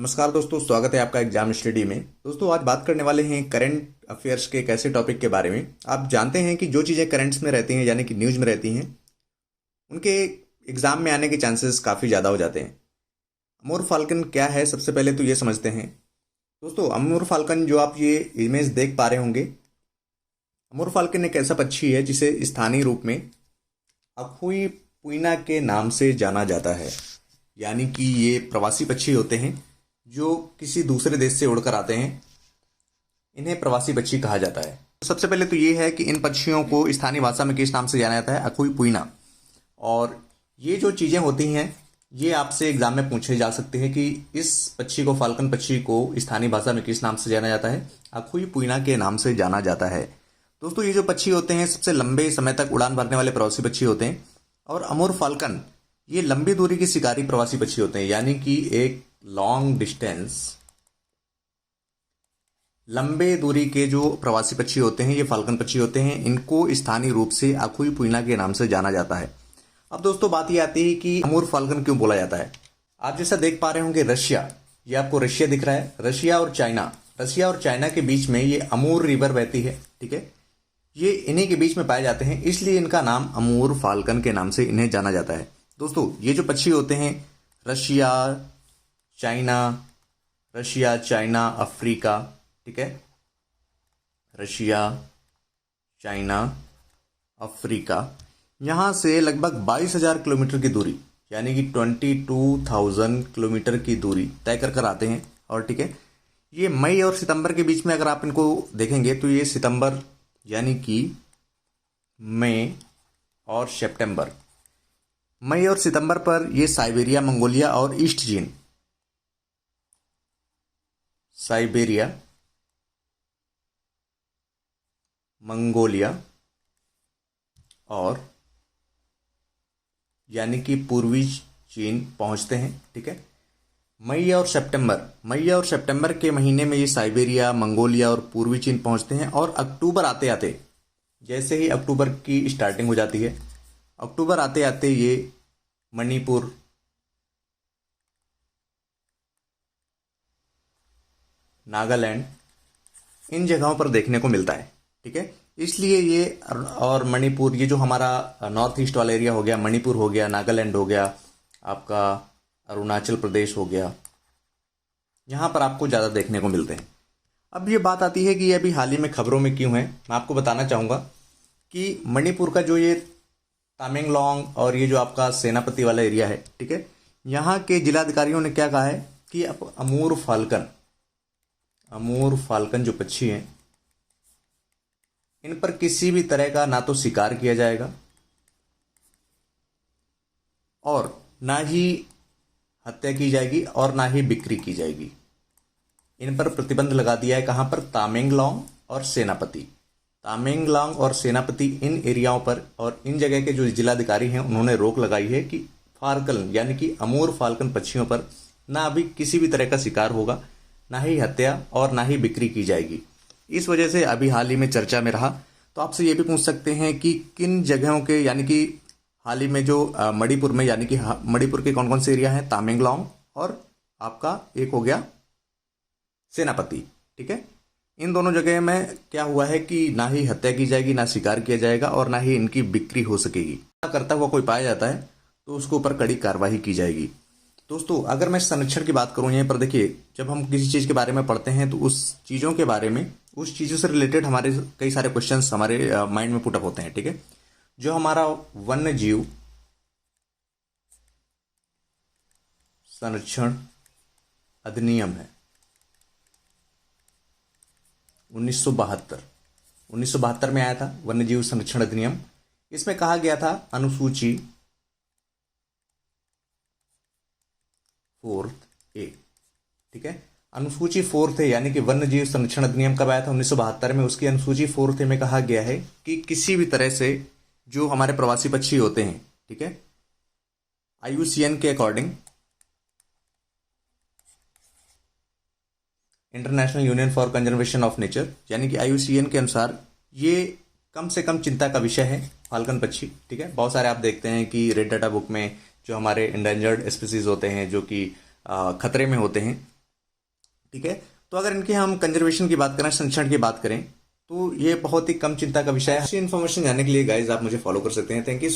नमस्कार दोस्तों, स्वागत है आपका एग्जाम स्टडी में। दोस्तों आज बात करने वाले हैं करंट अफेयर्स के एक ऐसे टॉपिक के बारे में। आप जानते हैं कि जो चीज़ें करंट्स में रहती हैं यानी कि न्यूज़ में रहती हैं, उनके एग्जाम में आने के चांसेस काफ़ी ज़्यादा हो जाते हैं। अमूर फाल्कन क्या है, सबसे पहले तो ये समझते हैं। दोस्तों अमूर फाल्कन जो आप ये इमेज देख पा रहे होंगे, अमूर फाल्कन एक ऐसा पक्षी है जिसे स्थानीय रूप में अखुई पुइना के नाम से जाना जाता है। यानी कि ये प्रवासी पक्षी होते हैं जो किसी दूसरे देश से उड़कर आते हैं, इन्हें प्रवासी पक्षी कहा जाता है। सबसे पहले तो ये है कि इन पक्षियों को स्थानीय भाषा में किस नाम से जाना जाता है, अखुई पुइना। और ये जो चीज़ें होती हैं ये आपसे एग्जाम में पूछे जा सकते हैं कि इस पक्षी को, फाल्कन पक्षी को स्थानीय भाषा में किस नाम से जाना जाता है, अखुई पुइना के नाम से जाना जाता है। दोस्तों ये जो पक्षी होते हैं सबसे लंबे समय तक उड़ान भरने वाले प्रवासी पक्षी होते हैं। और अमूर फाल्कन ये लंबी दूरी के शिकारी प्रवासी पक्षी होते हैं, यानी कि एक लॉन्ग डिस्टेंस, लंबे दूरी के जो प्रवासी पक्षी होते हैं ये फाल्कन पक्षी होते हैं। इनको स्थानीय रूप से अखुई पुइना के नाम से जाना जाता है। अब दोस्तों बात ये आती है कि अमूर फाल्कन क्यों बोला जाता है। आप जैसा देख पा रहे होंगे रशिया, ये आपको रशिया दिख रहा है, रशिया और चाइना के बीच में ये अमूर रिवर बहती है। ठीक है, ये इन्हीं के बीच में पाए जाते हैं, इसलिए इनका नाम अमूर फाल्कन के नाम से इन्हें जाना जाता है। दोस्तों ये जो पक्षी होते हैं रशिया, चाइना, अफ्रीका, ठीक है, रशिया, चाइना, अफ्रीका, यहाँ से लगभग 22,000 किलोमीटर की दूरी यानी कि 22,000 किलोमीटर की दूरी तय कर आते हैं। और ठीक है, ये मई और सितंबर के बीच में अगर आप इनको देखेंगे तो ये सितंबर यानी कि मई और सितंबर पर ये साइबेरिया, मंगोलिया और ईस्ट चीन, साइबेरिया, मंगोलिया और यानी कि पूर्वी चीन पहुंचते हैं। ठीक है, मई और सितंबर के महीने में ये साइबेरिया, मंगोलिया और पूर्वी चीन पहुंचते हैं। और अक्टूबर आते आते, जैसे ही अक्टूबर की स्टार्टिंग हो जाती है, अक्टूबर आते आते ये मणिपुर, नागालैंड, इन जगहों पर देखने को मिलता है। ठीक है, इसलिए ये और मणिपुर, ये जो हमारा नॉर्थ ईस्ट वाला एरिया हो गया, मणिपुर हो गया, नागालैंड हो गया, आपका अरुणाचल प्रदेश हो गया, यहाँ पर आपको ज़्यादा देखने को मिलते हैं। अब ये बात आती है कि ये अभी हाल ही में खबरों में क्यों है। मैं आपको बताना चाहूँगा कि मणिपुर का जो ये तामेंगलोंग और ये जो आपका सेनापति वाला एरिया है, ठीक है, यहाँ के जिलाधिकारियों ने क्या कहा है कि अब अमूर फाल्कन जो पक्षी हैं इन पर किसी भी तरह का ना तो शिकार किया जाएगा और ना ही हत्या की जाएगी और ना ही बिक्री की जाएगी। इन पर प्रतिबंध लगा दिया है। कहाँ पर? तामेंगलोंग और सेनापति इन एरियाओं पर और इन जगह के जो जिलाधिकारी हैं उन्होंने रोक लगाई है कि फाल्कन यानी कि अमूर फाल्कन पक्षियों पर ना अभी किसी भी तरह का शिकार होगा, ना ही हत्या और ना ही बिक्री की जाएगी। इस वजह से अभी हाल ही में चर्चा में रहा। तो आपसे ये भी पूछ सकते हैं कि किन जगहों के, यानी कि हाल ही में जो मणिपुर में, यानी कि मणिपुर के कौन कौन से एरिया हैं, तामेंगलोंग और आपका एक हो गया सेनापति। ठीक है, इन दोनों जगह में क्या हुआ है कि ना ही हत्या की जाएगी, ना शिकार किया जाएगा और ना ही इनकी बिक्री हो सकेगी। करता हुआ कोई पाया जाता है तो उसके ऊपर कड़ी कार्रवाई की जाएगी। दोस्तों अगर मैं संरक्षण की बात करूं, यहाँ पर देखिए, जब हम किसी चीज़ के बारे में पढ़ते हैं तो उस चीज़ों के बारे में, उस चीज़ों से रिलेटेड हमारे कई सारे क्वेश्चंस हमारे माइंड में पुटअप होते हैं। ठीक है, जो हमारा वन्य जीव संरक्षण अधिनियम है 1972 में आया था, वन्य जीव संरक्षण अधिनियम। इसमें कहा गया था अनुसूची 4A। ठीक है, अनुसूची 4 यानी कि वन्य जीव संरक्षण अधिनियम कब आया था? 1972 में। उसकी अनुसूची 4 में कहा गया है कि किसी भी तरह से जो हमारे प्रवासी पक्षी होते हैं, ठीक है, IUCN के according, international union for conservation of nature, यानी कि IUCN के अनुसार ये कम से कम चिंता का विषय है फाल्कन पक्षी। ठीक है, बहुत सारे आप देखते हैं कि रेड डाटा बुक में जो हमारे इंडेंजर्ड स्पीसीज होते हैं, जो कि खतरे में होते हैं, ठीक है। तो अगर इनके हम कंजर्वेशन की बात करें, संरक्षण की बात करें, तो ये बहुत ही कम चिंता का विषय है। अच्छी इन्फॉर्मेशन जानने के लिए गाइज आप मुझे फॉलो कर सकते हैं। Thank you.